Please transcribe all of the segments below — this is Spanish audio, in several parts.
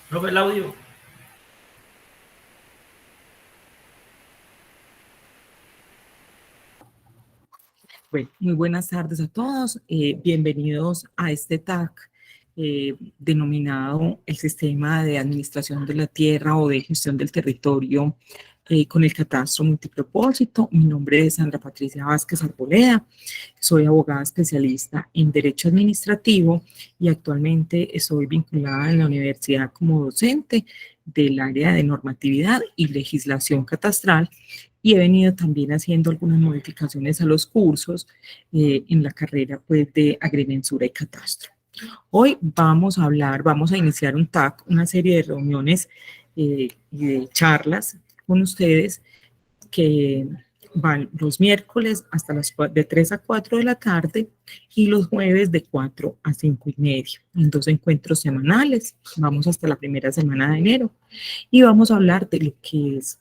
Profe, el audio. Bueno, muy buenas tardes a todos. Bienvenidos a este TAC denominado el Sistema de Administración de la Tierra o de Gestión del Territorio con el Catastro Multipropósito. Mi nombre es Sandra Patricia Vázquez Arboleda. Soy abogada especialista en Derecho Administrativo y actualmente estoy vinculada en la universidad como docente del área de normatividad y legislación catastral, y he venido también haciendo algunas modificaciones a los cursos en la carrera pues, de agrimensura y catastro. Hoy vamos a iniciar un TAC, una serie de reuniones y de charlas con ustedes que van los miércoles hasta de 3 a 4 de la tarde y los jueves de 4 a 5 y media. En 2 encuentros semanales, vamos hasta la primera semana de enero y vamos a hablar de lo que es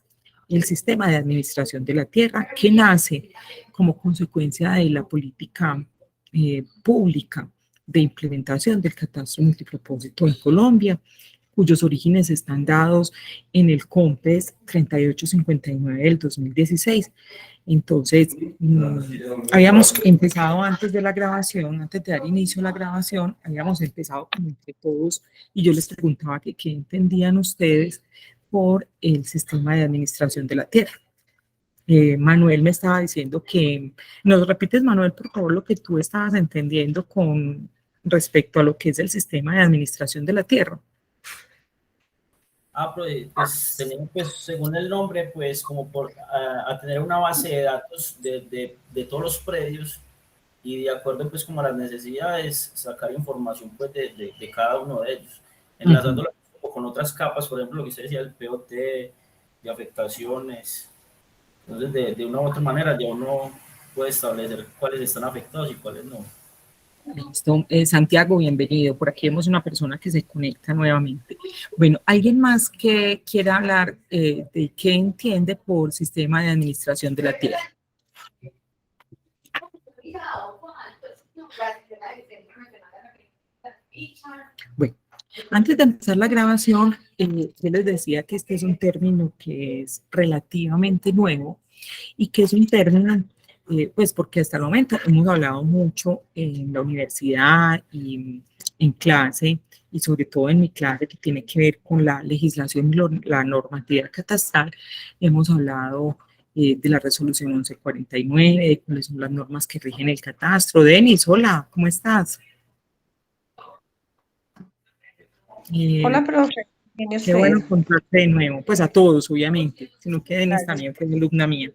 el sistema de administración de la tierra, que nace como consecuencia de la política pública de implementación del catastro multipropósito en Colombia, cuyos orígenes están dados en el COMPES 3859 del 2016. Entonces, habíamos empezado antes de la grabación, antes de dar inicio a la grabación, habíamos empezado como entre todos y yo les preguntaba que qué entendían ustedes por el sistema de administración de la tierra. Manuel me estaba diciendo que, ¿nos repites, Manuel, por favor, lo que tú estabas entendiendo con respecto a lo que es el sistema de administración de la tierra? Pues tenemos, pues, según el nombre, pues como a tener una base de datos de todos los predios y de acuerdo pues como a las necesidades, sacar información pues de cada uno de ellos, enlazándolo con otras capas, por ejemplo, lo que usted decía, el POT, de afectaciones. Entonces, de una u otra manera ya uno puede establecer cuáles están afectados y cuáles no. Listo. Santiago, bienvenido. Por aquí vemos una persona que se conecta nuevamente. Bueno, ¿alguien más que quiera hablar de qué entiende por sistema de administración de la tierra? Bueno, antes de empezar la grabación, yo les decía que este es un término que es relativamente nuevo y que es un término, pues porque hasta el momento hemos hablado mucho en la universidad y en clase, y sobre todo en mi clase que tiene que ver con la legislación y la normativa catastral, hemos hablado de la resolución 1149, de cuáles son las normas que rigen el catastro. Denis, hola, ¿cómo estás? Hola, profe. Qué bueno encontrarte de nuevo, pues a todos, obviamente, sino que Denis también fue alumna mía.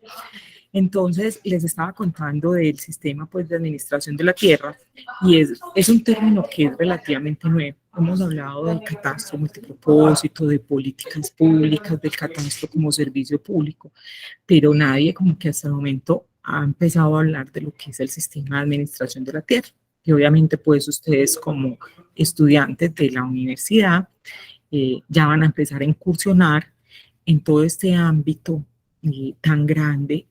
Entonces, les estaba contando del sistema pues, de administración de la tierra y es un término que es relativamente nuevo. Hemos hablado del catastro multipropósito, de políticas públicas, del catastro como servicio público, pero nadie como que hasta el momento ha empezado a hablar de lo que es el sistema de administración de la tierra. Y obviamente pues ustedes como estudiantes de la universidad ya van a empezar a incursionar en todo este ámbito tan grande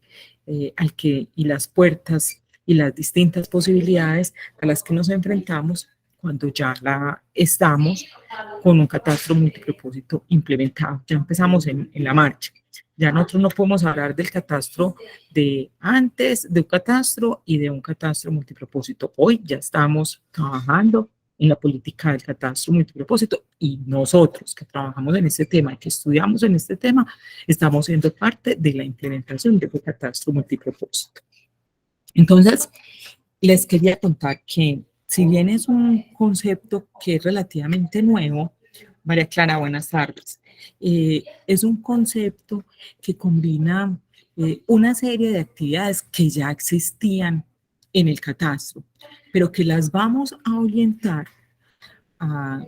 y las puertas y las distintas posibilidades a las que nos enfrentamos cuando ya estamos con un catastro multipropósito implementado. Ya empezamos en la marcha. Ya nosotros no podemos hablar del catastro de antes, de un catastro y de un catastro multipropósito. Hoy ya estamos trabajando en la política del catastro multipropósito y nosotros que trabajamos en este tema y que estudiamos en este tema, estamos siendo parte de la implementación de ese catastro multipropósito. Entonces, les quería contar que si bien es un concepto que es relativamente nuevo, María Clara, buenas tardes, es un concepto que combina una serie de actividades que ya existían en el catastro, pero que las vamos a orientar a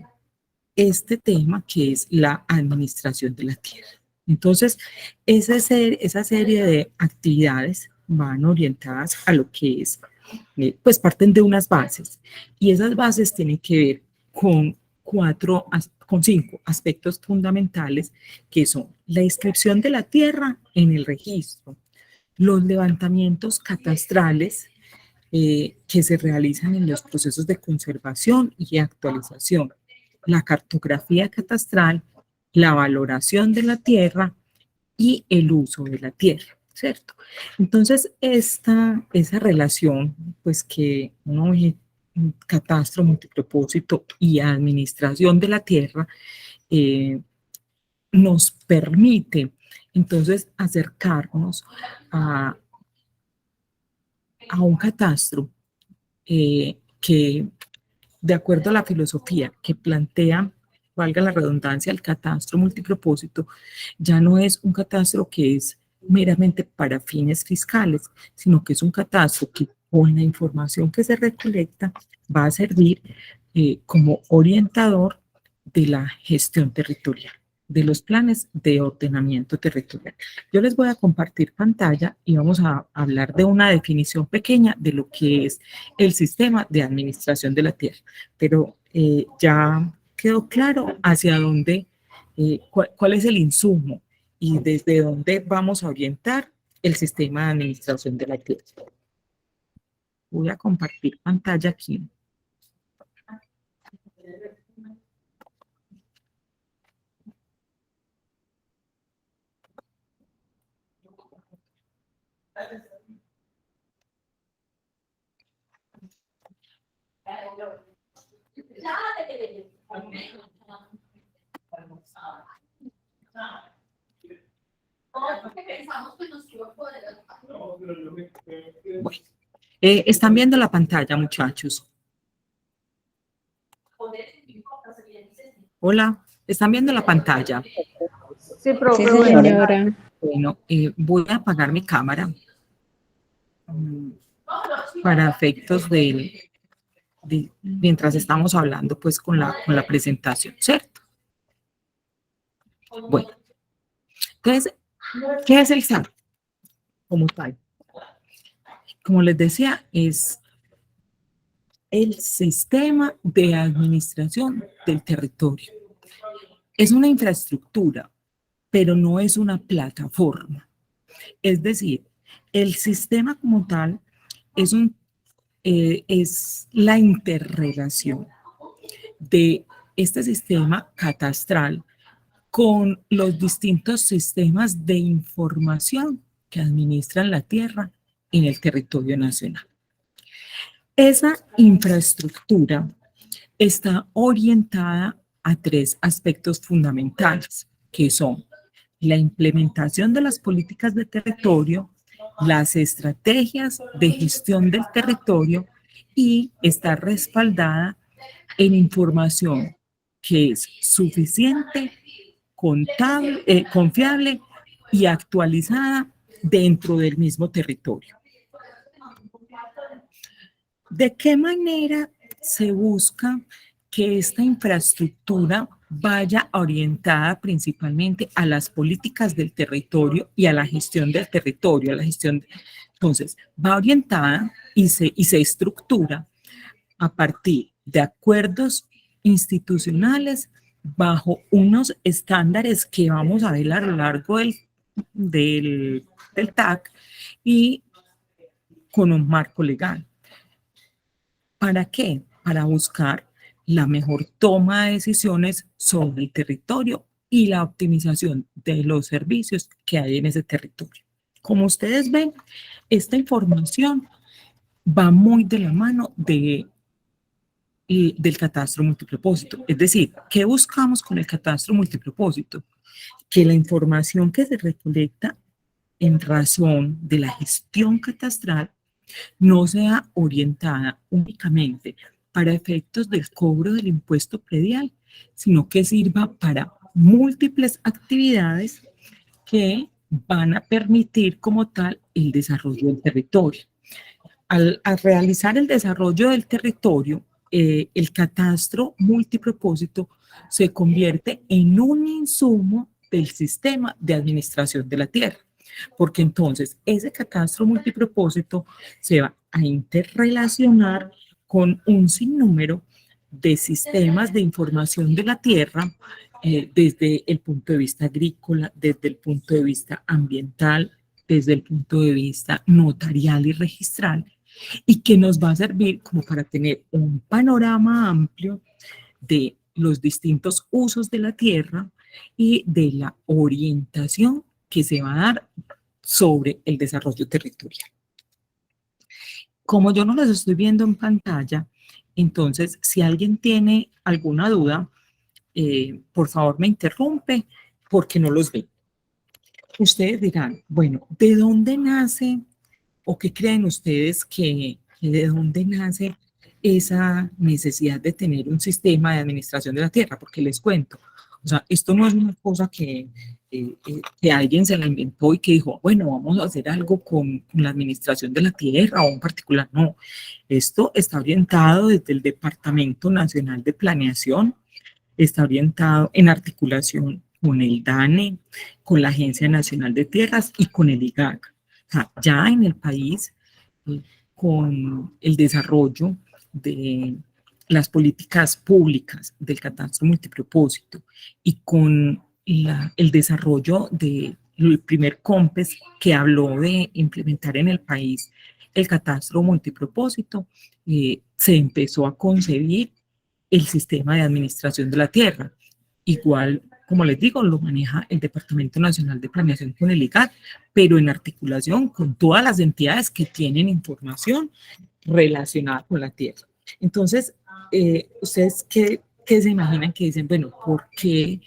este tema que es la administración de la tierra. Entonces, esa serie de actividades van orientadas a lo que es, pues parten de unas bases y esas bases tienen que ver con con 5 aspectos fundamentales que son la inscripción de la tierra en el registro, los levantamientos catastrales que se realizan en los procesos de conservación y actualización, la cartografía catastral, la valoración de la tierra y el uso de la tierra, ¿cierto? Entonces, esa relación, pues que un catastro multipropósito y administración de la tierra nos permite entonces acercarnos a un catastro que, de acuerdo a la filosofía que plantea, valga la redundancia, el catastro multipropósito, ya no es un catastro que es meramente para fines fiscales, sino que es un catastro que con la información que se recolecta va a servir como orientador de la gestión territorial, de los planes de ordenamiento territorial. Yo les voy a compartir pantalla y vamos a hablar de una definición pequeña de lo que es el sistema de administración de la tierra, pero ya quedó claro hacia dónde, cuál es el insumo y desde dónde vamos a orientar el sistema de administración de la tierra. Voy a compartir pantalla aquí. Bueno, están viendo la pantalla, muchachos. Hola, ¿están viendo la pantalla? Sí, profe. Sí, señora. Bueno, voy a apagar mi cámara para efectos mientras estamos hablando pues con la presentación, ¿cierto? Bueno, entonces, ¿qué es el SAT como tal? Como les decía, es el sistema de administración del territorio. Es una infraestructura, pero no es una plataforma. Es decir, el sistema como tal es la interrelación de este sistema catastral con los distintos sistemas de información que administran la tierra en el territorio nacional. Esa infraestructura está orientada a tres aspectos fundamentales, que son la implementación de las políticas de territorio, las estrategias de gestión del territorio y está respaldada en información que es suficiente, confiable y actualizada dentro del mismo territorio. ¿De qué manera se busca que esta infraestructura vaya orientada principalmente a las políticas del territorio y a la gestión del territorio, entonces, va orientada y se estructura a partir de acuerdos institucionales bajo unos estándares que vamos a ver a lo largo del TAC y con un marco legal. ¿Para qué? Para buscar la mejor toma de decisiones sobre el territorio y la optimización de los servicios que hay en ese territorio. Como ustedes ven, esta información va muy de la mano del catastro multipropósito. Es decir, ¿qué buscamos con el catastro multipropósito? Que la información que se recolecta en razón de la gestión catastral no sea orientada únicamente para efectos del cobro del impuesto predial, sino que sirva para múltiples actividades que van a permitir como tal el desarrollo del territorio. Al realizar el desarrollo del territorio, el catastro multipropósito se convierte en un insumo del sistema de administración de la tierra, porque entonces ese catastro multipropósito se va a interrelacionar con un sinnúmero de sistemas de información de la tierra desde el punto de vista agrícola, desde el punto de vista ambiental, desde el punto de vista notarial y registral, y que nos va a servir como para tener un panorama amplio de los distintos usos de la tierra y de la orientación que se va a dar sobre el desarrollo territorial. Como yo no los estoy viendo en pantalla, entonces si alguien tiene alguna duda, por favor me interrumpe porque no los ve. Ustedes dirán, bueno, ¿de dónde nace o qué creen ustedes que de dónde nace esa necesidad de tener un sistema de administración de la tierra? Porque les cuento, o sea, esto no es una cosa que alguien se la inventó y que dijo, bueno, vamos a hacer algo con la administración de la tierra o en particular, no. Esto está orientado desde el Departamento Nacional de Planeación, está orientado en articulación con el DANE, con la Agencia Nacional de Tierras y con el IGAC. O sea, ya en el país, con el desarrollo de las políticas públicas del catastro multipropósito y con el desarrollo del primer COMPES que habló de implementar en el país el catastro multipropósito, se empezó a concebir el sistema de administración de la tierra. Igual, como les digo, lo maneja el Departamento Nacional de Planeación con el IGAD, pero en articulación con todas las entidades que tienen información relacionada con la tierra. Entonces, ¿ustedes qué se imaginan que dicen? Bueno, ¿por qué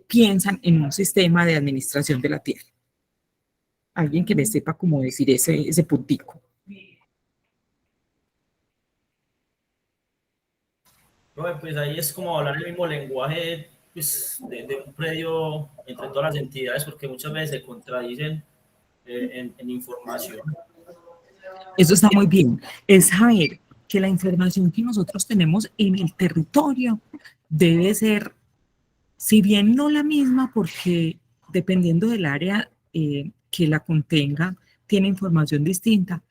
piensan en un sistema de administración de la tierra? Alguien que me sepa cómo decir ese puntico. Pues ahí es como hablar el mismo lenguaje pues, de un predio entre todas las entidades, porque muchas veces se contradicen en información. Eso está muy bien. Es saber que la información que nosotros tenemos en el territorio debe ser, si bien no la misma, porque dependiendo del área que la contenga, tiene información distinta,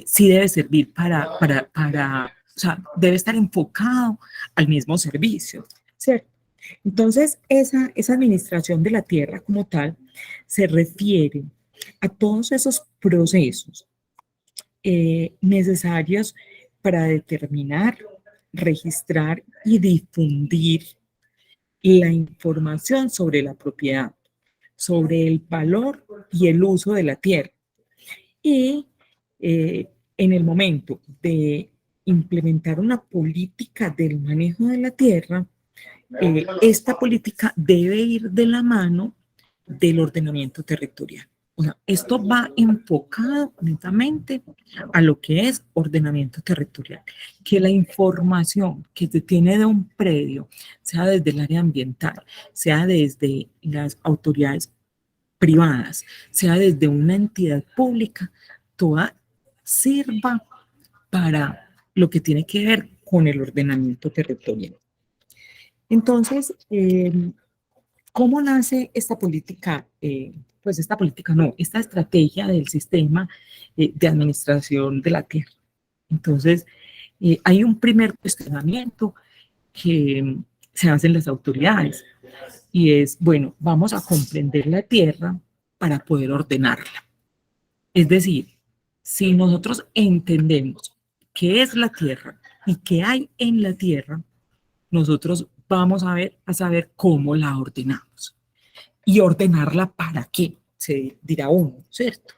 sí debe servir o sea, debe estar enfocado al mismo servicio, ¿cierto? Entonces, esa administración de la tierra como tal se refiere a todos esos procesos necesarios para determinar, registrar y difundir la información sobre la propiedad, sobre el valor y el uso de la tierra. Y en el momento de implementar una política del manejo de la tierra, esta política debe ir de la mano del ordenamiento territorial. O sea, esto va enfocado netamente a lo que es ordenamiento territorial, que la información que se tiene de un predio, sea desde el área ambiental, sea desde las autoridades privadas, sea desde una entidad pública, toda sirva para lo que tiene que ver con el ordenamiento territorial. Entonces, ¿cómo nace esta política? Pues esta política no, esta estrategia del sistema de administración de la tierra. Entonces, hay un primer cuestionamiento que se hace en las autoridades y es, bueno, vamos a comprender la tierra para poder ordenarla. Es decir, si nosotros entendemos qué es la tierra y qué hay en la tierra, nosotros vamos a saber cómo la ordenamos. ¿Y ordenarla para qué? Se dirá uno, ¿cierto?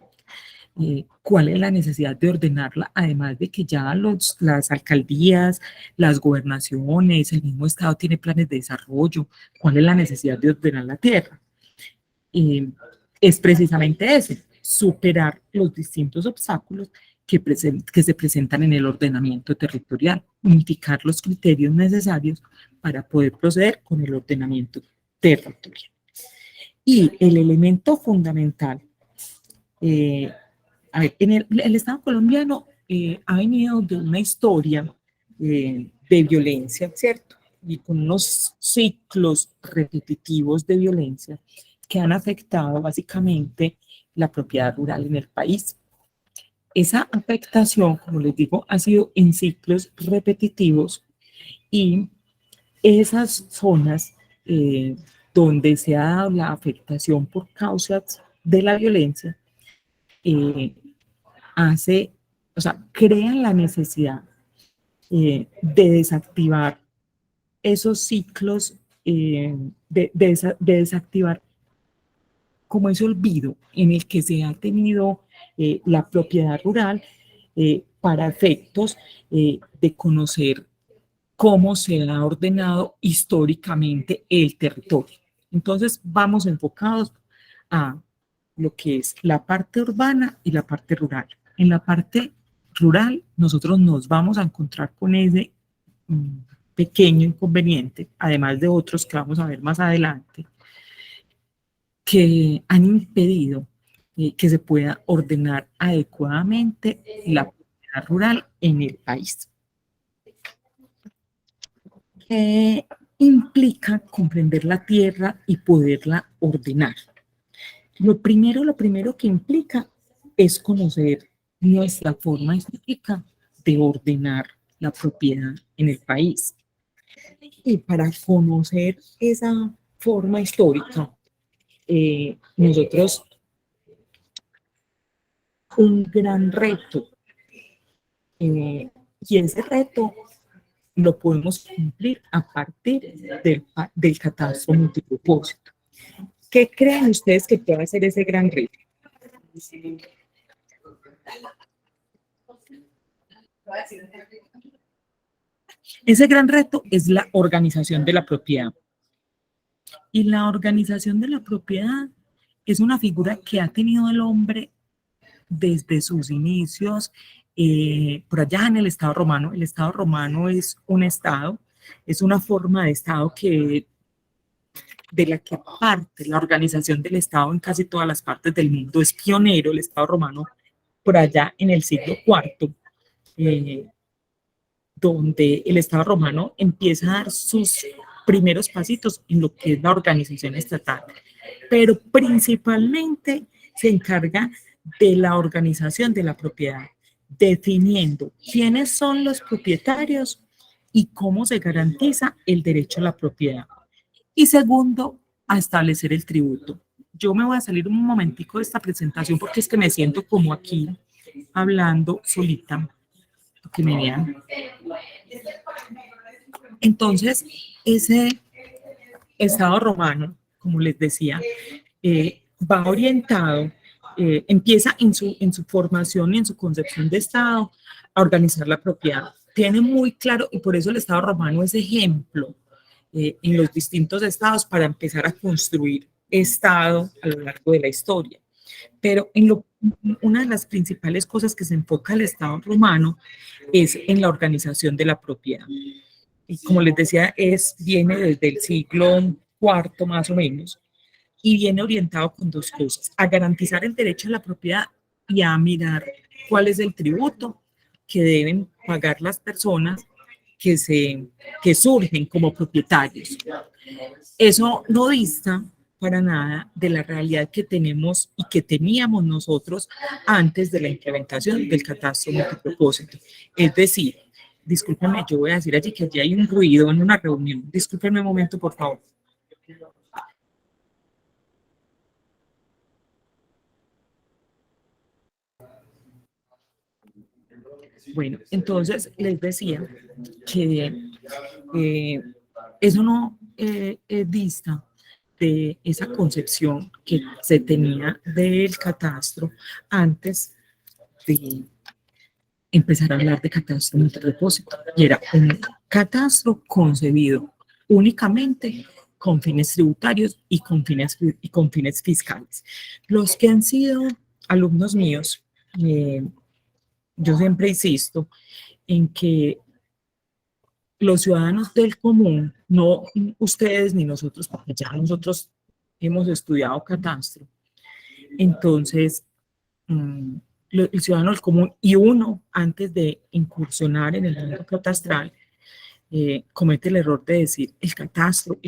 ¿Cuál es la necesidad de ordenarla? Además de que ya las alcaldías, las gobernaciones, el mismo Estado tiene planes de desarrollo. ¿Cuál es la necesidad de ordenar la tierra? Es precisamente ese, superar los distintos obstáculos que se presentan en el ordenamiento territorial, unificar los criterios necesarios para poder proceder con el ordenamiento territorial. Y el elemento fundamental, a ver, el Estado colombiano ha venido de una historia de violencia, ¿cierto? Y con unos ciclos repetitivos de violencia que han afectado básicamente la propiedad rural en el país. Esa afectación, como les digo, ha sido en ciclos repetitivos y esas zonas donde se ha dado la afectación por causas de la violencia, crean la necesidad de desactivar esos ciclos de desactivar como ese olvido en el que se ha tenido la propiedad rural para efectos de conocer cómo se ha ordenado históricamente el territorio. Entonces, vamos enfocados a lo que es la parte urbana y la parte rural. En la parte rural, nosotros nos vamos a encontrar con ese pequeño inconveniente, además de otros que vamos a ver más adelante, que han impedido que se pueda ordenar adecuadamente la propiedad rural en el país. Implica comprender la tierra y poderla ordenar. Lo primero que implica es conocer nuestra forma histórica de ordenar la propiedad en el país. Y para conocer esa forma histórica, nosotros un gran reto, y ese reto lo podemos cumplir a partir del catastro multipropósito. ¿Qué creen ustedes que puede hacer ese gran reto? Ese gran reto es la organización de la propiedad. Y la organización de la propiedad es una figura que ha tenido el hombre desde sus inicios, por allá en el Estado romano. El Estado romano es un Estado, es una forma de Estado de la que parte la organización del Estado en casi todas las partes del mundo. Es pionero el Estado romano por allá en el siglo IV, donde el Estado romano empieza a dar sus primeros pasitos en lo que es la organización estatal, pero principalmente se encarga de la organización de la propiedad, definiendo quiénes son los propietarios y cómo se garantiza el derecho a la propiedad. Y segundo, a establecer el tributo. Yo me voy a salir un momentico de esta presentación porque es que me siento como aquí hablando solita, que me vean. Entonces, ese Estado romano, como les decía, va orientado, empieza en su formación y en su concepción de Estado a organizar la propiedad. Tiene muy claro, y por eso el Estado romano es ejemplo en los distintos estados para empezar a construir Estado a lo largo de la historia. Pero una de las principales cosas que se enfoca el Estado romano es en la organización de la propiedad. Y como les decía, viene desde el siglo IV más o menos, y viene orientado con dos cosas: a garantizar el derecho a la propiedad y a mirar cuál es el tributo que deben pagar las personas que surgen como propietarios. Eso no dista para nada de la realidad que tenemos y que teníamos nosotros antes de la implementación del catastro multipropósito. Es decir, discúlpenme, yo voy a decir allí que allí hay un ruido en una reunión. Discúlpenme un momento, por favor. Bueno, entonces les decía que eso no dista de esa concepción que se tenía del catastro antes de empezar a hablar de catastro multipropósito, y era un catastro concebido únicamente con fines tributarios y con fines fiscales. Los que han sido alumnos míos, yo siempre insisto en que los ciudadanos del común, no ustedes ni nosotros, porque ya nosotros hemos estudiado catastro, entonces el ciudadano del común y uno antes de incursionar en el mundo catastral comete el error de decir el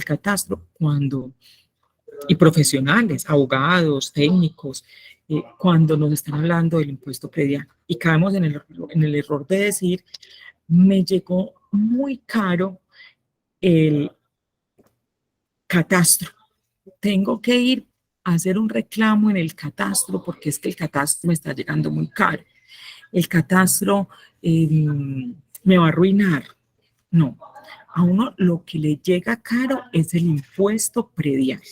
catastro cuando, y profesionales, abogados, técnicos, cuando nos están hablando del impuesto predial, y caemos en el error de decir me llegó muy caro el catastro, tengo que ir a hacer un reclamo en el catastro porque es que el catastro me está llegando muy caro, el catastro me va a arruinar. No, a uno lo que le llega caro es el impuesto predial.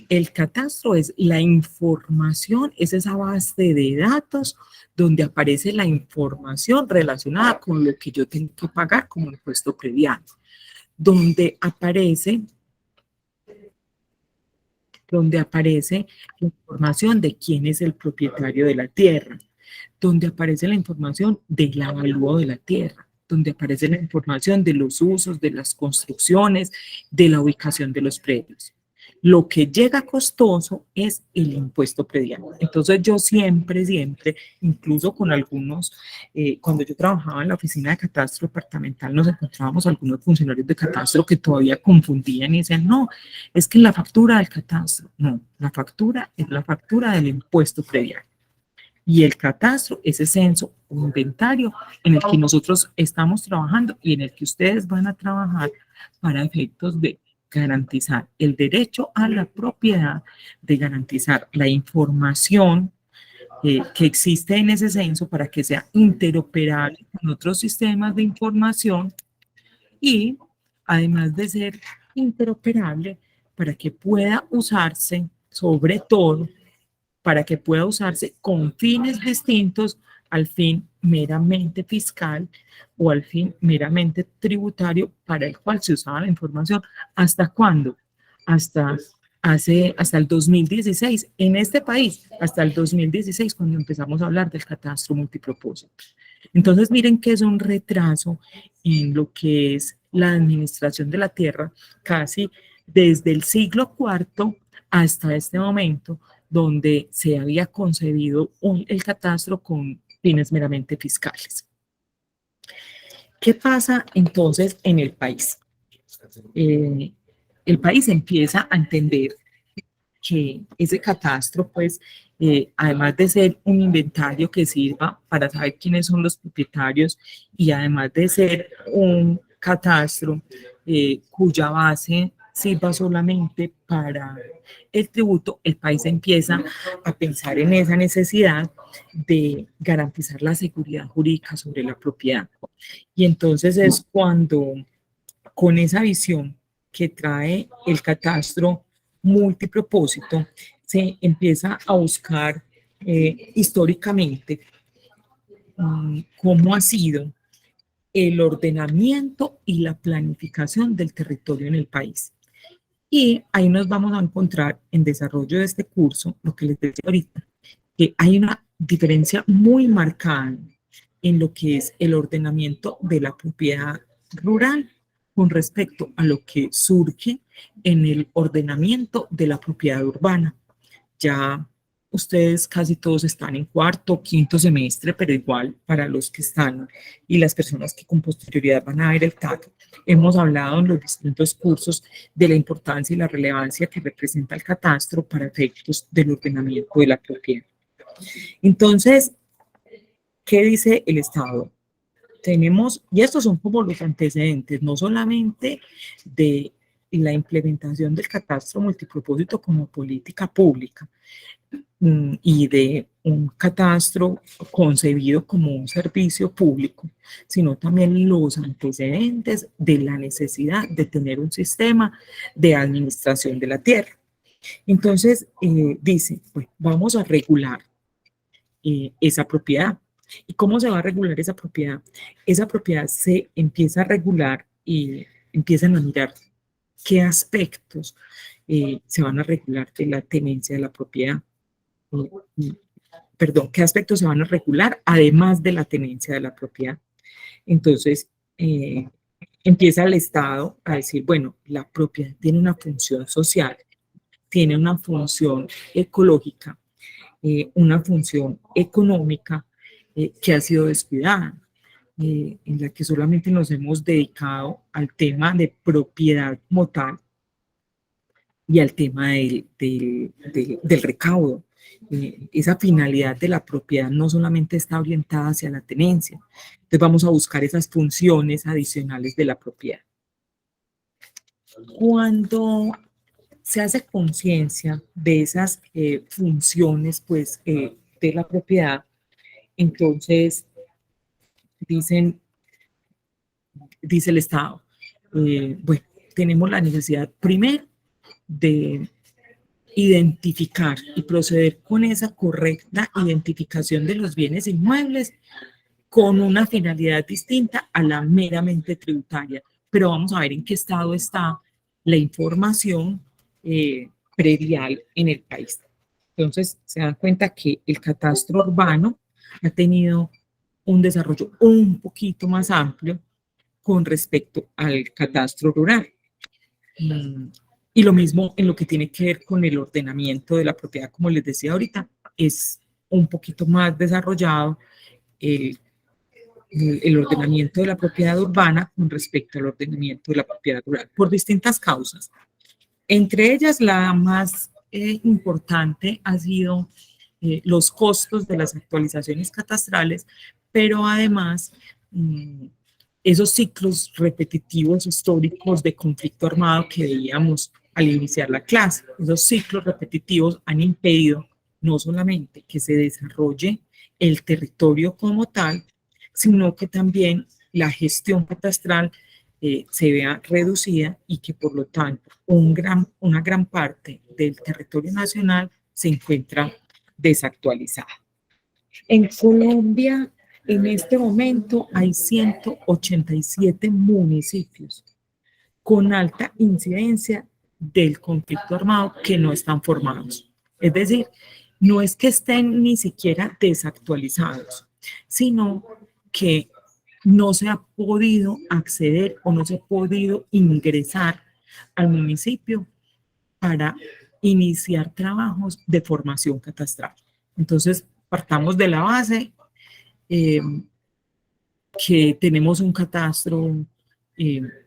El catastro es la información, es esa base de datos donde aparece la información relacionada con lo que yo tengo que pagar como impuesto predial, donde aparece la información de quién es el propietario de la tierra, donde aparece la información del avalúo de la tierra, donde aparece la información de los usos, de las construcciones, de la ubicación de los predios. Lo que llega costoso es el impuesto predial. Entonces yo siempre, incluso con algunos, cuando yo trabajaba en la oficina de catastro departamental, nos encontrábamos algunos funcionarios de catastro que todavía confundían y decían, no, es que la factura del catastro, no, la factura es la factura del impuesto predial. Y el catastro, ese censo o inventario en el que nosotros estamos trabajando y en el que ustedes van a trabajar para efectos de garantizar el derecho a la propiedad, de garantizar la información que existe en ese censo para que sea interoperable con otros sistemas de información y además de ser interoperable para que pueda usarse sobre todo para que pueda usarse con fines distintos al fin meramente fiscal o al fin meramente tributario para el cual se usaba la información. ¿Hasta cuándo? Hasta el 2016, en este país, hasta el 2016, cuando empezamos a hablar del catastro multipropósito. Entonces, miren que es un retraso en lo que es la administración de la tierra, casi desde el siglo IV hasta este momento, donde se había concebido el catastro con fines meramente fiscales. ¿Qué pasa entonces en el país? El país empieza a entender que ese catastro, pues, además de ser un inventario que sirva para saber quiénes son los propietarios y además de ser un catastro cuya base sirva solamente para el tributo, el país empieza a pensar en esa necesidad de garantizar la seguridad jurídica sobre la propiedad. Y entonces es cuando, con esa visión que trae el catastro multipropósito, se empieza a buscar históricamente cómo ha sido el ordenamiento y la planificación del territorio en el país. Y ahí nos vamos a encontrar en desarrollo de este curso, lo que les decía ahorita, que hay una diferencia muy marcada en lo que es el ordenamiento de la propiedad rural con respecto a lo que surge en el ordenamiento de la propiedad urbana. Ya ustedes casi todos están en cuarto, quinto semestre, pero igual para los que están y las personas que con posterioridad van a ver el TAC, hemos hablado en los distintos cursos de la importancia y la relevancia que representa el catastro para efectos del ordenamiento de la propiedad. Entonces, ¿qué dice el Estado? Tenemos, y estos son como los antecedentes, no solamente de la implementación del catastro multipropósito como política pública y de un catastro concebido como un servicio público, sino también los antecedentes de la necesidad de tener un sistema de administración de la tierra. Entonces, dice, pues vamos a regular esa propiedad. ¿Y cómo se va a regular esa propiedad? Esa propiedad se empieza a regular y empiezan a mirar qué aspectos se van a regular de la tenencia de la propiedad. Perdón, qué aspectos se van a regular además de la tenencia de la propiedad. Entonces, empieza el Estado a decir, bueno, la propiedad tiene una función social, tiene una función ecológica, una función económica que ha sido descuidada, en la que solamente nos hemos dedicado al tema de propiedad como tal y al tema del recaudo. Esa finalidad de la propiedad no solamente está orientada hacia la tenencia, entonces vamos a buscar esas funciones adicionales de la propiedad. Cuando se hace conciencia de esas funciones pues, de la propiedad, entonces dice el Estado, bueno, tenemos la necesidad primero de identificar y proceder con esa correcta identificación de los bienes inmuebles con una finalidad distinta a la meramente tributaria. Pero vamos a ver en qué estado está la información predial en el país. Entonces, se dan cuenta que el catastro urbano ha tenido un desarrollo un poquito más amplio con respecto al catastro rural. Y lo mismo en lo que tiene que ver con el ordenamiento de la propiedad, como les decía ahorita, es un poquito más desarrollado el ordenamiento de la propiedad urbana con respecto al ordenamiento de la propiedad rural, por distintas causas. Entre ellas, la más importante ha sido los costos de las actualizaciones catastrales, pero además esos ciclos repetitivos históricos de conflicto armado que veíamos al iniciar la clase. Esos ciclos repetitivos han impedido no solamente que se desarrolle el territorio como tal, sino que también la gestión catastral se vea reducida y que por lo tanto una gran parte del territorio nacional se encuentra desactualizada. En Colombia, en este momento, hay 187 municipios con alta incidencia del conflicto armado que no están formados. Es decir, no es que estén ni siquiera desactualizados, sino que no se ha podido acceder o no se ha podido ingresar al municipio para iniciar trabajos de formación catastral. Entonces, partamos de la base que tenemos un catastro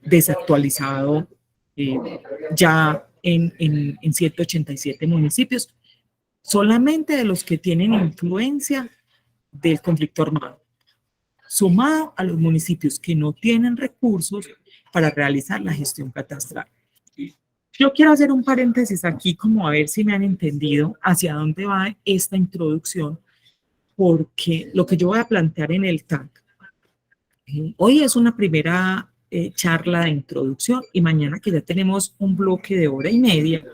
desactualizado ya en 187 municipios, solamente de los que tienen influencia del conflicto armado, sumado a los municipios que no tienen recursos para realizar la gestión catastral. Yo quiero hacer un paréntesis aquí como a ver si me han entendido hacia dónde va esta introducción, porque lo que yo voy a plantear en el TAC, hoy es una primera charla de introducción y mañana que ya tenemos un bloque de hora y media,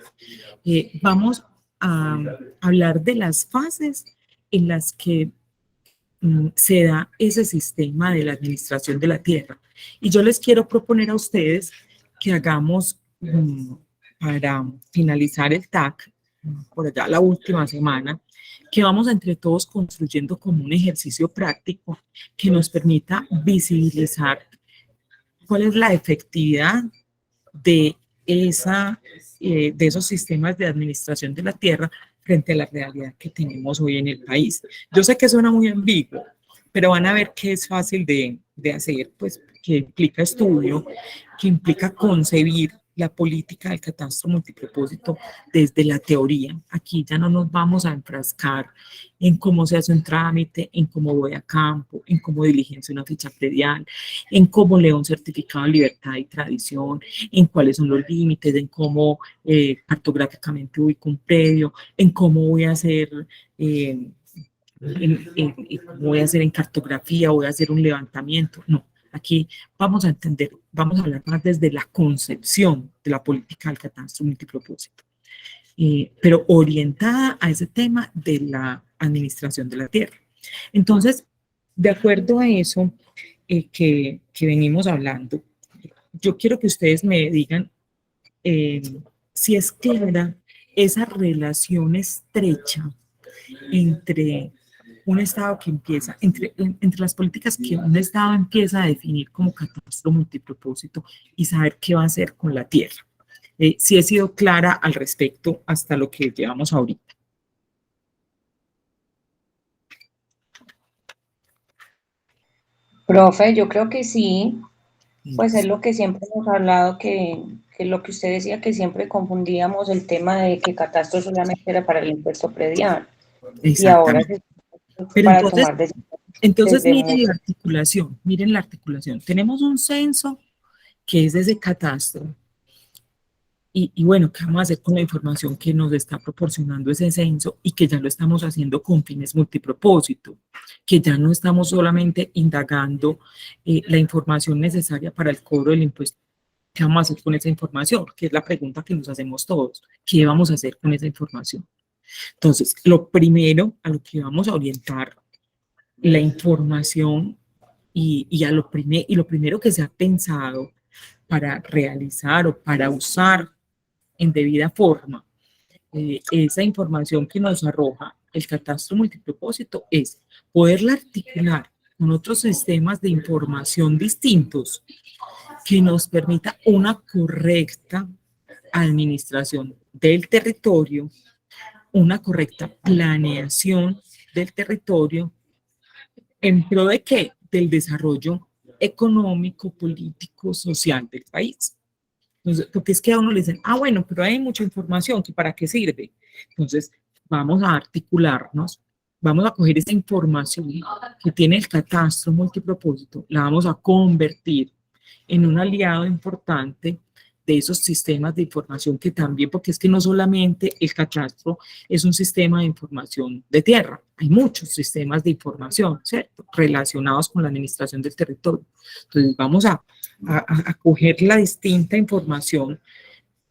vamos a hablar de las fases en las que se da ese sistema de la administración de la tierra. Y yo les quiero proponer a ustedes que hagamos, para finalizar el TAC, por allá la última semana, que vamos entre todos construyendo como un ejercicio práctico que nos permita visibilizar cuál es la efectividad de esos sistemas de administración de la tierra frente a la realidad que tenemos hoy en el país. Yo sé que suena muy ambiguo, pero van a ver que es fácil de hacer, pues que implica estudio, que implica concebir la política del catastro multipropósito desde la teoría. Aquí ya no nos vamos a enfrascar en cómo se hace un trámite, en cómo voy a campo, en cómo diligencio una ficha predial, en cómo leo un certificado de libertad y tradición, en cuáles son los límites, en cómo cartográficamente ubico un predio, en cómo voy a hacer voy a hacer en cartografía, voy a hacer un levantamiento. No, aquí vamos a entender, vamos a hablar más desde la concepción de la política del catastro multipropósito, pero orientada a ese tema de la administración de la tierra. Entonces, de acuerdo a eso que venimos hablando, yo quiero que ustedes me digan si es clara esa relación estrecha entre un Estado que empieza, entre las políticas que un Estado empieza a definir como catastro multipropósito y saber qué va a hacer con la tierra. Si he sido clara al respecto hasta lo que llevamos ahorita. Profe, yo creo que sí, pues es lo que siempre hemos hablado, que lo que usted decía, que siempre confundíamos el tema de que catastro solamente era para el impuesto predial. Y ahora se pero para entonces, tomar entonces miren la articulación. Tenemos un censo que es de ese catastro. Y bueno, ¿qué vamos a hacer con la información que nos está proporcionando ese censo y que ya lo estamos haciendo con fines multipropósito? Que ya no estamos solamente indagando la información necesaria para el cobro del impuesto ¿Qué vamos a hacer con esa información? Que es la pregunta que nos hacemos todos. ¿Qué vamos a hacer con esa información? Entonces, lo primero a lo que vamos a orientar la información y lo primero que se ha pensado para realizar o para usar en debida forma esa información que nos arroja el catastro multipropósito es poderla articular con otros sistemas de información distintos que nos permita una correcta administración del territorio, una correcta planeación del territorio, ¿en pro de qué? Del desarrollo económico, político, social del país. Entonces, porque es que a uno le dicen, ah, bueno, pero hay mucha información, ¿que para qué sirve? Entonces, vamos a articularnos, vamos a coger esa información que tiene el catastro multipropósito, la vamos a convertir en un aliado importante de esos sistemas de información que también, porque es que no solamente el catastro es un sistema de información de tierra, hay muchos sistemas de información, ¿cierto? Relacionados con la administración del territorio. Entonces vamos a coger la distinta información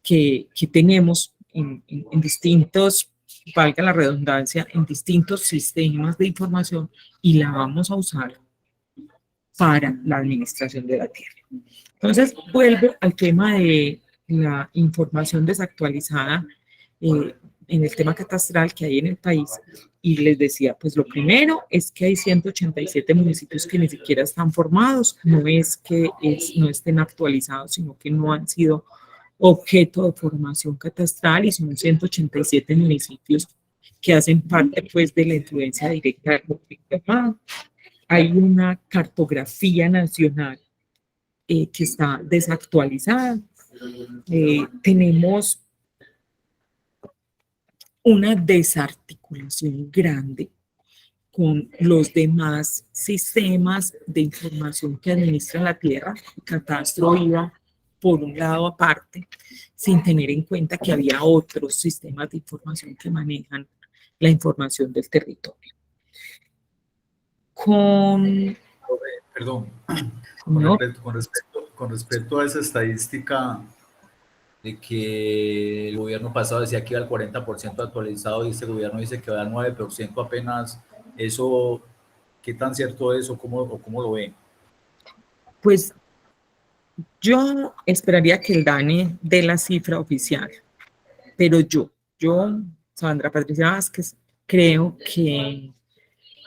que tenemos en distintos, valga la redundancia, en distintos sistemas de información y la vamos a usar para la administración de la tierra. Entonces, vuelvo al tema de la información desactualizada en el tema catastral que hay en el país. Y les decía, pues lo primero es que hay 187 municipios que ni siquiera están formados, no es que no estén actualizados, sino que no han sido objeto de formación catastral y son 187 municipios que hacen parte pues de la influencia directa del conflicto armado. Hay una cartografía nacional que está desactualizada. Tenemos una desarticulación grande con los demás sistemas de información que administra la tierra. El catastro iba por un lado aparte, sin tener en cuenta que había otros sistemas de información que manejan la información del territorio. Perdón, ¿no? con respecto a esa estadística de que el gobierno pasado decía que iba al 40% actualizado y este gobierno dice que va al 9% apenas, ¿eso qué tan cierto es o cómo lo ven? Pues yo esperaría que el DANE dé la cifra oficial, pero yo, Sandra Patricia Vázquez, creo que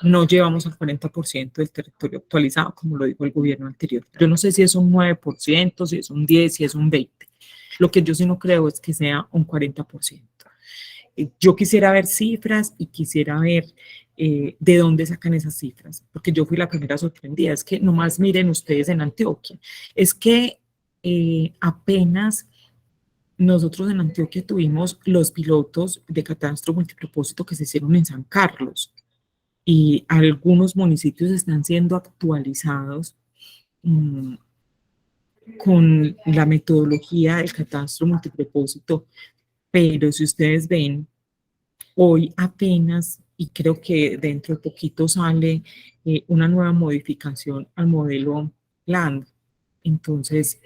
no llevamos al 40% del territorio actualizado, como lo dijo el gobierno anterior. Yo no sé si es un 9%, si es un 10%, si es un 20%. Lo que yo sí no creo es que sea un 40%. Yo quisiera ver cifras y quisiera ver de dónde sacan esas cifras, porque yo fui la primera sorprendida. Es que nomás miren ustedes en Antioquia, es que apenas nosotros en Antioquia tuvimos los pilotos de catastro multipropósito que se hicieron en San Carlos y algunos municipios están siendo actualizados con la metodología del catastro multipropósito, pero si ustedes ven, hoy apenas, y creo que dentro de poquito sale una nueva modificación al modelo LAND. Entonces,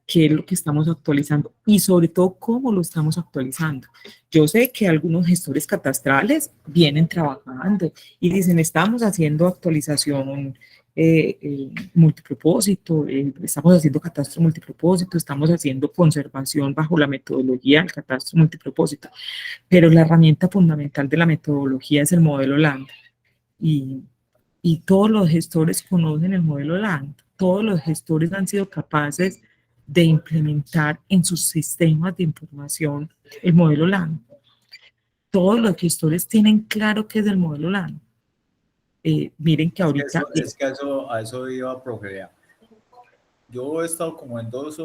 qué es lo que estamos actualizando y sobre todo cómo lo estamos actualizando. Yo sé que algunos gestores catastrales vienen trabajando y dicen, estamos haciendo actualización multipropósito, estamos haciendo catastro multipropósito, estamos haciendo conservación bajo la metodología del catastro multipropósito, pero la herramienta fundamental de la metodología es el modelo LAND y todos los gestores conocen el modelo LAND, todos los gestores han sido capaces de implementar en sus sistemas de información el modelo LAN. Todos los gestores tienen claro qué es el modelo LAN. Miren que ahorita... Es que a eso iba a proceder. Yo he estado como en dos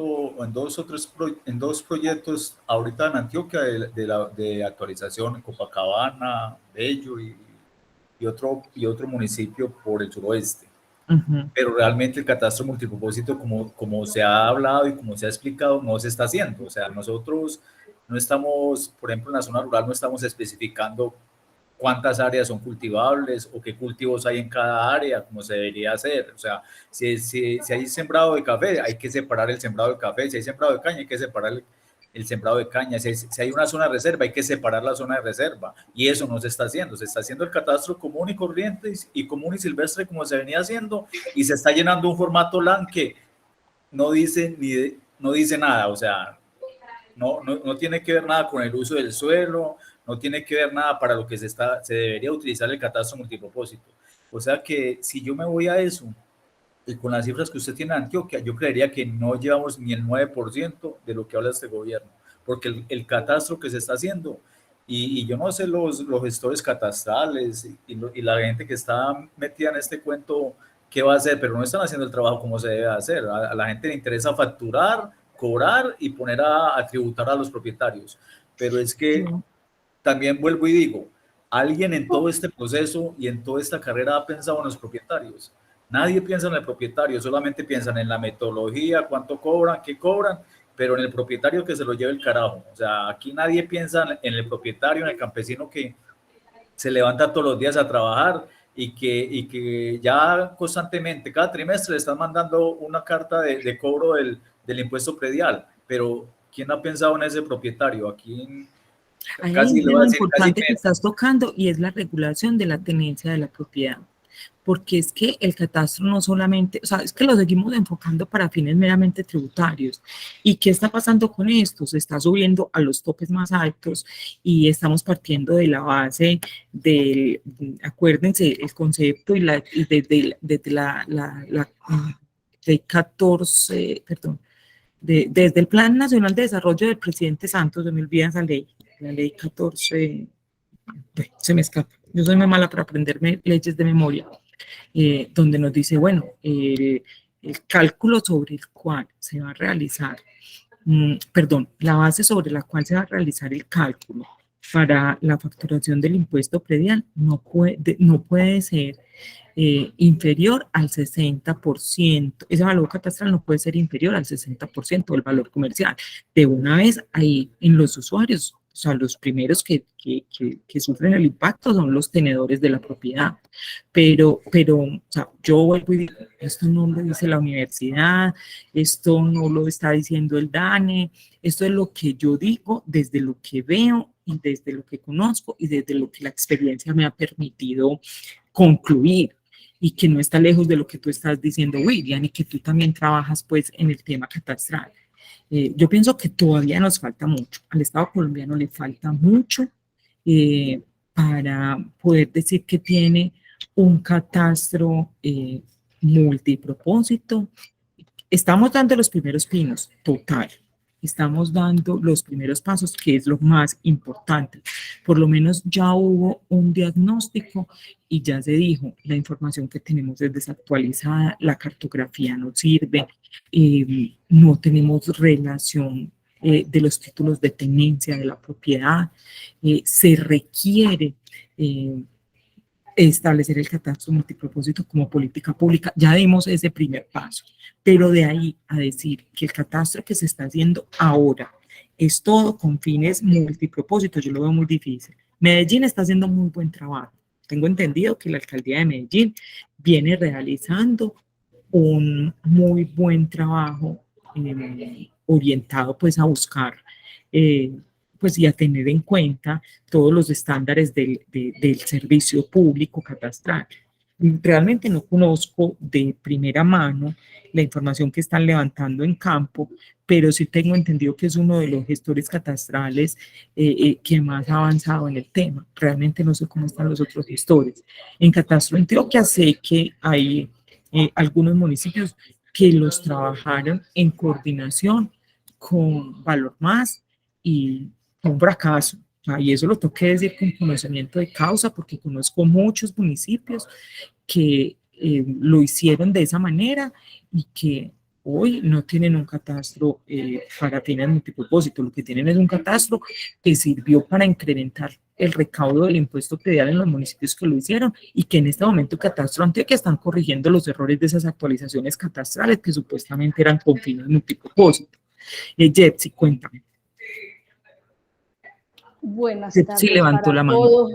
proyectos ahorita en Antioquia de actualización en Copacabana, Bello y otro municipio por el suroeste. Pero realmente el catastro multipropósito, como se ha hablado y como se ha explicado, no se está haciendo. O sea, nosotros no estamos, por ejemplo, en la zona rural no estamos especificando cuántas áreas son cultivables o qué cultivos hay en cada área, como se debería hacer. O sea, si hay sembrado de café, hay que separar el sembrado de café. Si hay sembrado de caña, hay que separar el sembrado de caña. Si hay una zona de reserva, hay que separar la zona de reserva. Y eso no se está haciendo. Se está haciendo el catastro común y corriente y común y silvestre como se venía haciendo, y se está llenando un formato LAN que no dice nada. O sea, no tiene que ver nada con el uso del suelo, no tiene que ver nada para lo que se debería utilizar el catastro multipropósito. O sea que si yo me voy a eso, y con las cifras que usted tiene en Antioquia, yo creería que no llevamos ni el 9% de lo que habla este gobierno, porque el catastro que se está haciendo, y yo no sé los gestores catastrales y la gente que está metida en este cuento, qué va a hacer, pero no están haciendo el trabajo como se debe hacer. A la gente le interesa facturar, cobrar y poner a tributar a los propietarios, pero es que también vuelvo y digo, alguien en todo este proceso y en toda esta carrera ha pensado en los propietarios. Nadie piensa en el propietario, solamente piensan en la metodología, cuánto cobran, qué cobran, pero en el propietario que se lo lleve el carajo. O sea, aquí nadie piensa en el propietario, en el campesino que se levanta todos los días a trabajar y que ya constantemente, cada trimestre le están mandando una carta de cobro del impuesto predial, pero ¿quién ha pensado en ese propietario? Aquí hay casi un le voy a tema decir, importante que estás tocando, y es la regulación de la tenencia de la propiedad. Porque es que el catastro no solamente, o sea, es que lo seguimos enfocando para fines meramente tributarios. ¿Y qué está pasando con esto? Se está subiendo a los topes más altos y estamos partiendo de la base del, acuérdense, el concepto y desde la ley 14, perdón, desde el Plan Nacional de Desarrollo del presidente Santos, se me olvida esa ley, la ley 14, se me escapa, yo soy muy mala para aprenderme leyes de memoria, donde nos dice, bueno, el cálculo sobre el cual se va a realizar, perdón, la base sobre la cual se va a realizar el cálculo para la facturación del impuesto predial no puede ser inferior al 60%. Ese valor catastral no puede ser inferior al 60% del valor comercial. De una vez ahí en los usuarios, o sea, los primeros que sufren el impacto son los tenedores de la propiedad. Pero o sea, yo vuelvo y digo, esto no lo dice la universidad, esto no lo está diciendo el DANE, esto es lo que yo digo desde lo que veo y desde lo que conozco y desde lo que la experiencia me ha permitido concluir, y que no está lejos de lo que tú estás diciendo, William, y que tú también trabajas pues en el tema catastral. Yo pienso que todavía nos falta mucho, al Estado colombiano le falta mucho para poder decir que tiene un catastro multipropósito. Estamos dando los primeros pinos, total. Estamos dando los primeros pasos, que es lo más importante. Por lo menos ya hubo un diagnóstico y ya se dijo, la información que tenemos es desactualizada, la cartografía no sirve, no tenemos relación de los títulos de tenencia de la propiedad, se requiere establecer el catastro multipropósito como política pública. Ya dimos ese primer paso, pero de ahí a decir que el catastro que se está haciendo ahora es todo con fines multipropósitos, yo lo veo muy difícil. Medellín está haciendo muy buen trabajo. Tengo entendido que la alcaldía de Medellín viene realizando un muy buen trabajo orientado pues a buscar pues y a tener en cuenta todos los estándares del servicio público catastral. Realmente no conozco de primera mano la información que están levantando en campo, pero sí tengo entendido que es uno de los gestores catastrales que más ha avanzado en el tema. Realmente no sé cómo están los otros gestores. En Catastro Antioquia sé que hay algunos municipios que los trabajaron en coordinación con Valor Más y un fracaso. Y eso lo tengo que decir con conocimiento de causa, porque conozco muchos municipios que lo hicieron de esa manera y que hoy no tienen un catastro para fines multipropósito. Lo que tienen es un catastro que sirvió para incrementar el recaudo del impuesto predial en los municipios que lo hicieron, y que en este momento Catastro Antioquia están corrigiendo los errores de esas actualizaciones catastrales que supuestamente eran con fines multipropósito. Jetsi, cuéntame. Buenas Sí, tardes levantó para la mano. todos.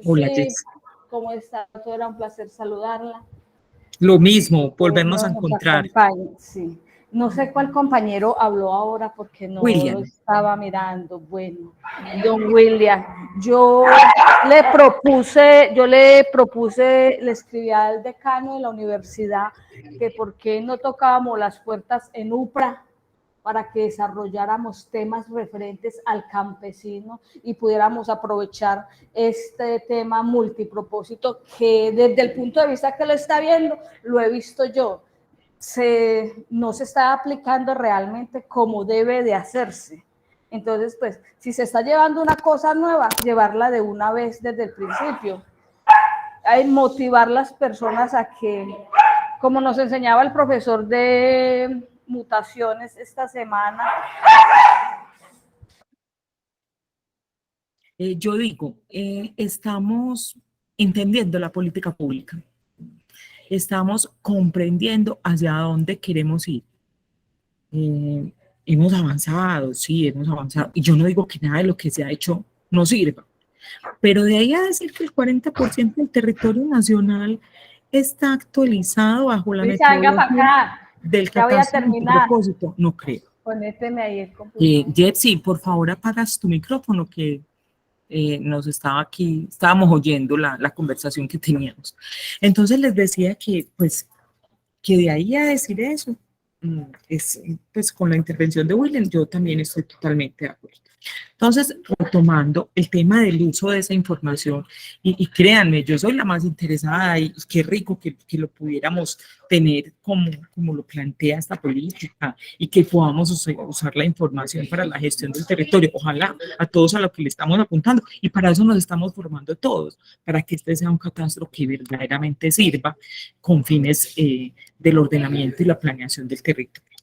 Hola, Sí, Jess. ¿cómo está? Era un placer saludarla. Lo mismo, volvernos a Nos encontrar. acompañe, sí. No sé cuál compañero habló ahora porque no William. lo estaba mirando. Bueno, don William, le escribí al decano de la universidad que por qué no tocábamos las puertas en UPRA para que desarrolláramos temas referentes al campesino y pudiéramos aprovechar este tema multipropósito que desde el punto de vista que lo está viendo, lo he visto yo, no se está aplicando realmente como debe de hacerse. Entonces, pues, si se está llevando una cosa nueva, llevarla de una vez desde el principio. Hay motivar las personas a que, como nos enseñaba el profesor de mutaciones esta semana. Yo digo, estamos entendiendo la política pública, estamos comprendiendo hacia dónde queremos ir. Hemos avanzado, sí, hemos avanzado, y yo no digo que nada de lo que se ha hecho no sirva, pero de ahí a decir que el 40% del territorio nacional está actualizado bajo la metodología del catastro multipropósito, no creo. Ponéteme ahí el computador. Jetsi, por favor apagas tu micrófono que estábamos oyendo la conversación que teníamos. Entonces les decía que, pues, que de ahí a decir eso, pues con la intervención de William, yo también estoy totalmente de acuerdo. Entonces, retomando el tema del uso de esa información, y créanme, yo soy la más interesada y qué rico que lo pudiéramos tener como lo plantea esta política y que podamos usar la información para la gestión del territorio. Ojalá a todos a lo que le estamos apuntando, y para eso nos estamos formando todos, para que este sea un catastro que verdaderamente sirva con fines del ordenamiento y la planeación del territorio.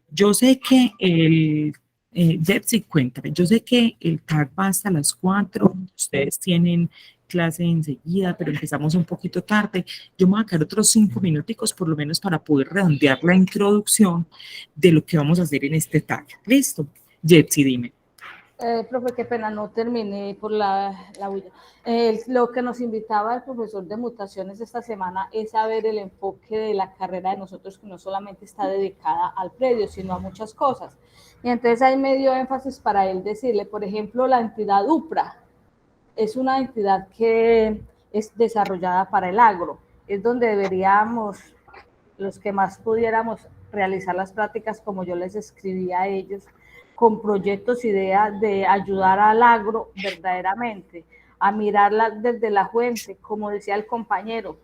Yo sé que Jetsi, cuéntame, yo sé que el TAC va hasta las 4, ustedes tienen clase enseguida, pero empezamos un poquito tarde. Yo me voy a quedar otros 5 minuticos por lo menos para poder redondear la introducción de lo que vamos a hacer en este TAC. ¿Listo? Jetsi, dime. Profe, qué pena, no terminé por la bulla. Lo que nos invitaba el profesor de mutaciones esta semana es saber el enfoque de la carrera de nosotros, que no solamente está dedicada al predio, sino a muchas cosas. Y entonces ahí me dio énfasis para él decirle, por ejemplo, la entidad UPRA es una entidad que es desarrollada para el agro, es donde deberíamos, los que más pudiéramos realizar las prácticas, como yo les escribí a ellos, con proyectos, ideas de ayudar al agro verdaderamente, a mirarla desde la fuente, como decía el compañero,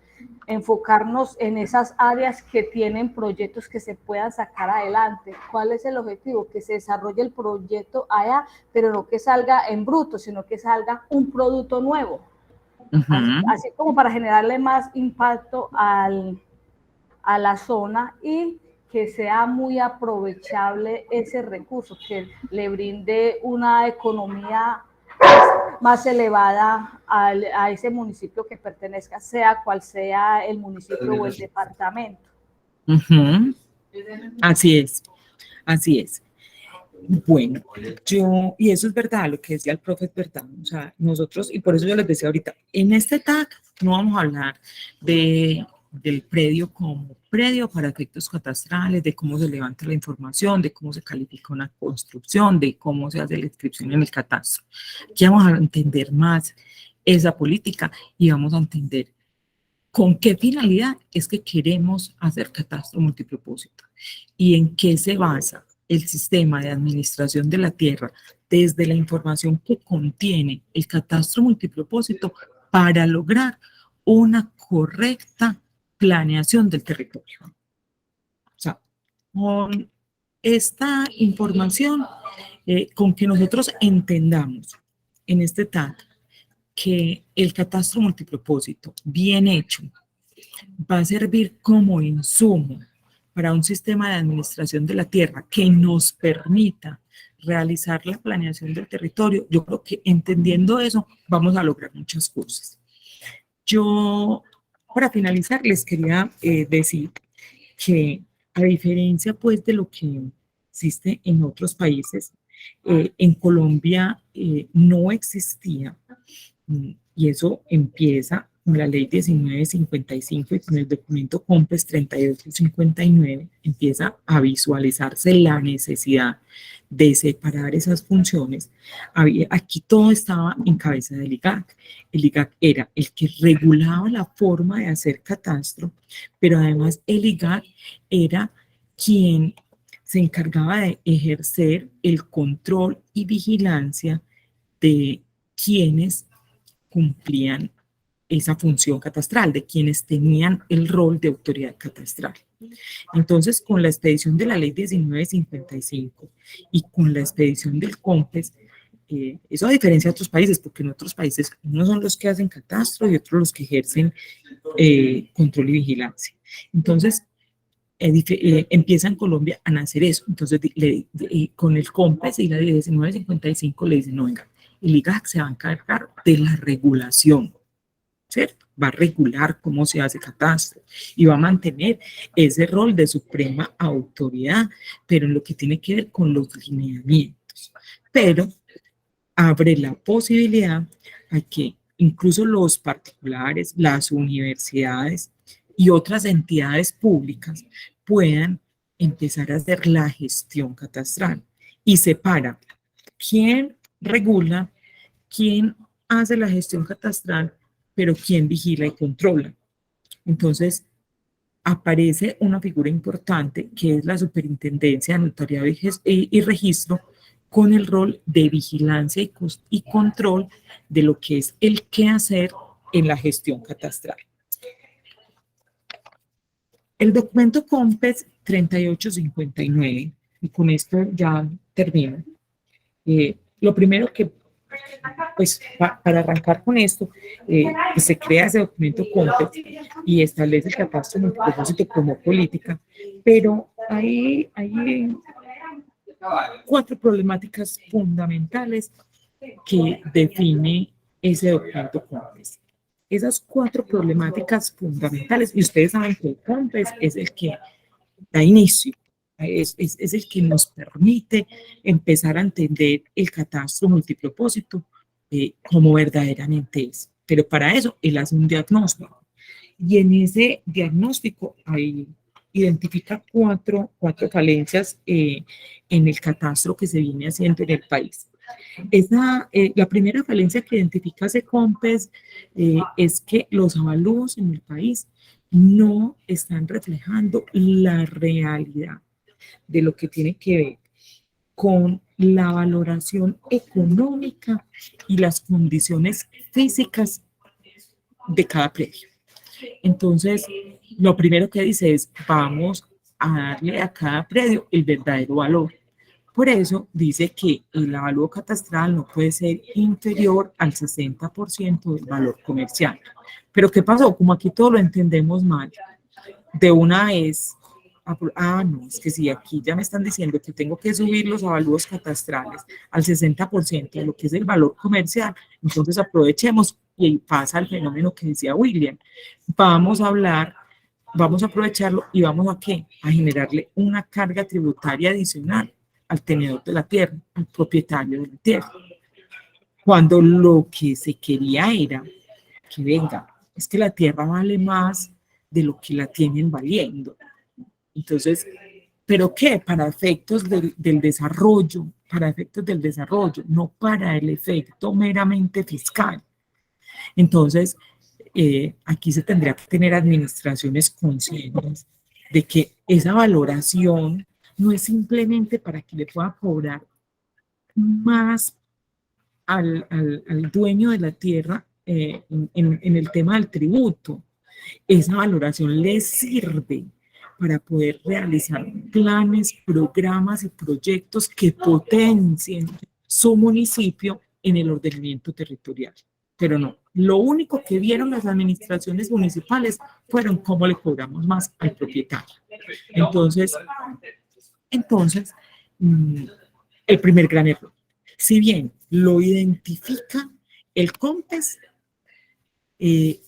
enfocarnos en esas áreas que tienen proyectos que se puedan sacar adelante. ¿Cuál es el objetivo? Que se desarrolle el proyecto allá, pero no que salga en bruto, sino que salga un producto nuevo. Así como para generarle más impacto a la zona y que sea muy aprovechable ese recurso, que le brinde una economía más elevada a ese municipio que pertenezca, sea cual sea el municipio o el departamento. Así es, así es. Bueno, y eso es verdad, lo que decía el profe es verdad, o sea, nosotros, y por eso yo les decía ahorita, en este TAC no vamos a hablar del predio como predio para efectos catastrales, de cómo se levanta la información, de cómo se califica una construcción, de cómo se hace la inscripción en el catastro. Aquí vamos a entender más esa política y vamos a entender con qué finalidad es que queremos hacer catastro multipropósito y en qué se basa el sistema de administración de la tierra desde la información que contiene el catastro multipropósito para lograr una correcta planeación del territorio. O sea, con esta información, con que nosotros entendamos en este TAC que el catastro multipropósito bien hecho va a servir como insumo para un sistema de administración de la tierra que nos permita realizar la planeación del territorio. Yo creo que entendiendo eso vamos a lograr muchas cosas. Yo, para finalizar, les quería decir que a diferencia pues de lo que existe en otros países, en Colombia no existía Y eso empieza con la ley 1955 y con el documento COMPES 3859, empieza a visualizarse la necesidad de separar esas funciones. Aquí todo estaba en cabeza del IGAC. El IGAC era el que regulaba la forma de hacer catastro, pero además el IGAC era quien se encargaba de ejercer el control y vigilancia de quienes cumplían esa función catastral, de quienes tenían el rol de autoridad catastral. Entonces, con la expedición de la ley 1955 y con la expedición del COMPES, eso a diferencia de otros países, porque en otros países unos son los que hacen catastro y otros los que ejercen control y vigilancia. Entonces, empieza en Colombia a nacer eso. Entonces, con el COMPES y la ley 1955 le dicen, no, venga, el IGAC se va a encargar de la regulación, ¿cierto? Va a regular cómo se hace catastro y va a mantener ese rol de suprema autoridad, pero en lo que tiene que ver con los lineamientos. Pero abre la posibilidad a que incluso los particulares, las universidades y otras entidades públicas puedan empezar a hacer la gestión catastral y separa quién regula, quién hace la gestión catastral, pero quién vigila y controla. Entonces, aparece una figura importante que es la Superintendencia de Notariado y Registro, con el rol de vigilancia y control de lo que es el quehacer en la gestión catastral. El documento COMPES 3859, y con esto ya termino. Lo primero que, pues, para arrancar con esto, se crea ese documento COMPES y establece el catastro multipropósito como política, pero hay 4 problemáticas fundamentales que define ese documento COMPES. Esas 4 problemáticas fundamentales, y ustedes saben que el COMPES es el que da inicio, es el que nos permite empezar a entender el catastro multipropósito como verdaderamente es. Pero para eso él hace un diagnóstico. Y en ese diagnóstico identifica cuatro falencias en el catastro que se viene haciendo en el país. La primera falencia que identifica ese COMPES es que los avalúos en el país no están reflejando la realidad de lo que tiene que ver con la valoración económica y las condiciones físicas de cada predio. Entonces, lo primero que dice es, vamos a darle a cada predio el verdadero valor. Por eso dice que el avalúo catastral no puede ser inferior al 60% del valor comercial. Pero ¿qué pasó? Como aquí todo lo entendemos mal, de una vez, no, es que si aquí ya me están diciendo que tengo que subir los avalúos catastrales al 60% de lo que es el valor comercial, entonces aprovechemos y ahí pasa el fenómeno que decía William. Vamos a aprovecharlo y vamos a ¿qué? A generarle una carga tributaria adicional al tenedor de la tierra, al propietario de la tierra. Cuando lo que se quería era que venga, es que la tierra vale más de lo que la tienen valiendo. Entonces, ¿pero qué? Para efectos del desarrollo, no para el efecto meramente fiscal. Entonces, aquí se tendría que tener administraciones conscientes de que esa valoración no es simplemente para que le pueda cobrar más al dueño de la tierra en el tema del tributo. Esa valoración le sirve para poder realizar planes, programas y proyectos que potencien su municipio en el ordenamiento territorial. Pero no, lo único que vieron las administraciones municipales fueron cómo le cobramos más al propietario. Entonces, el primer gran error, si bien lo identifica el COMPES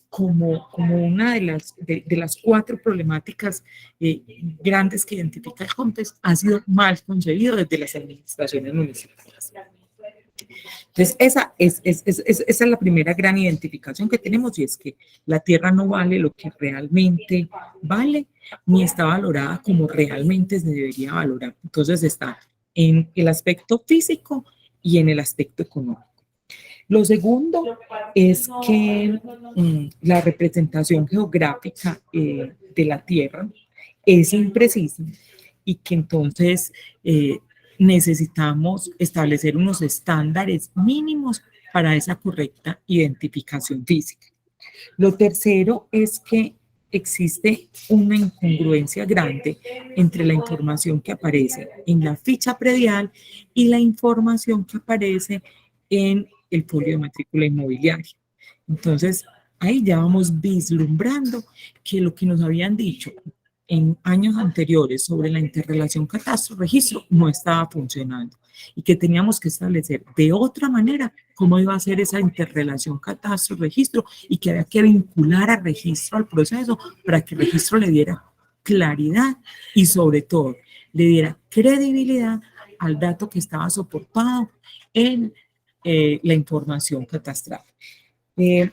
como una de las 4 problemáticas grandes que identifica el COMPES, ha sido mal concebido desde las administraciones municipales. Entonces, esa es la primera gran identificación que tenemos, y es que la tierra no vale lo que realmente vale, ni está valorada como realmente se debería valorar. Entonces, está en el aspecto físico y en el aspecto económico. Lo segundo es que la representación geográfica de la tierra es imprecisa, y que entonces necesitamos establecer unos estándares mínimos para esa correcta identificación física. Lo tercero es que existe una incongruencia grande entre la información que aparece en la ficha predial y la información que aparece en el folio de matrícula inmobiliaria. Entonces, ahí ya vamos vislumbrando que lo que nos habían dicho en años anteriores sobre la interrelación catastro-registro no estaba funcionando, y que teníamos que establecer de otra manera cómo iba a ser esa interrelación catastro-registro, y que había que vincular a registro al proceso para que el registro le diera claridad y sobre todo le diera credibilidad al dato que estaba soportado en la información catastral. De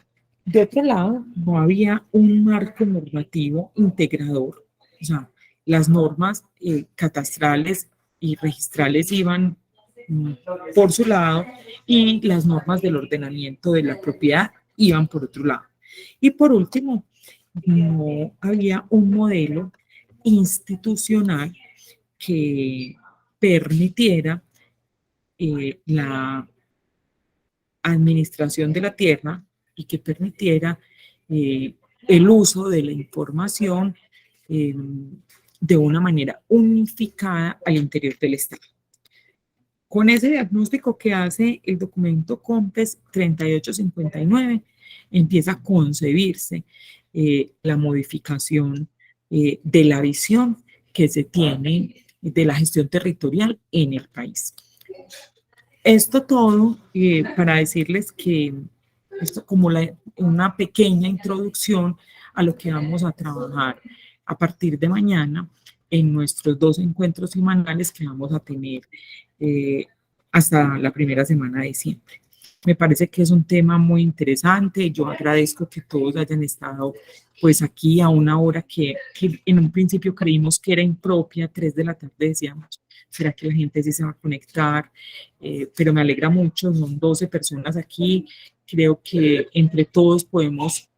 otro lado, no había un marco normativo integrador, o sea, las normas catastrales y registrales iban por su lado, y las normas del ordenamiento de la propiedad iban por otro lado. Y por último, no había un modelo institucional que permitiera la administración de la tierra, y que permitiera el uso de la información de una manera unificada al interior del Estado. Con ese diagnóstico que hace el documento COMPES 3859, empieza a concebirse la modificación de la visión que se tiene de la gestión territorial en el país. Esto todo para decirles que esto como una pequeña introducción a lo que vamos a trabajar a partir de mañana en nuestros 2 encuentros semanales que vamos a tener hasta la primera semana de diciembre. Me parece que es un tema muy interesante. Yo agradezco que todos hayan estado pues aquí a una hora que en un principio creímos que era impropia, 3 de la tarde decíamos, ¿será que la gente sí se va a conectar? Pero me alegra mucho, son 12 personas aquí. Creo que entre todos podemos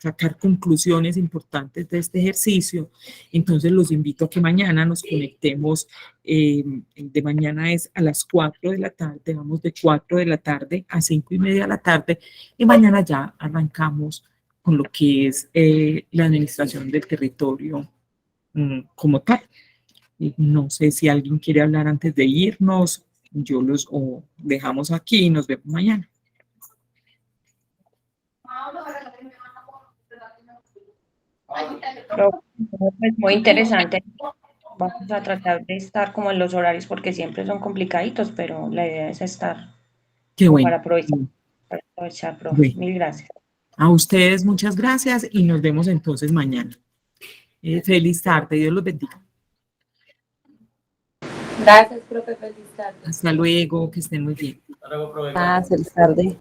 sacar conclusiones importantes de este ejercicio. Entonces los invito a que mañana nos conectemos. De mañana es a las 4 de la tarde, vamos de 4 de la tarde a 5:30 de la tarde, y mañana ya arrancamos con lo que es la administración del territorio como tal. No sé si alguien quiere hablar antes de irnos, o dejamos aquí y nos vemos mañana. Pues muy interesante. Vamos a tratar de estar como en los horarios porque siempre son complicaditos, pero la idea es estar. Qué bueno. Para aprovechar, profe. Bueno. Mil gracias. A ustedes muchas gracias y nos vemos entonces mañana. Feliz tarde, Dios los bendiga. Gracias, profe, feliz tarde. Hasta luego, que estén muy bien. Hasta luego, profe. Feliz tarde.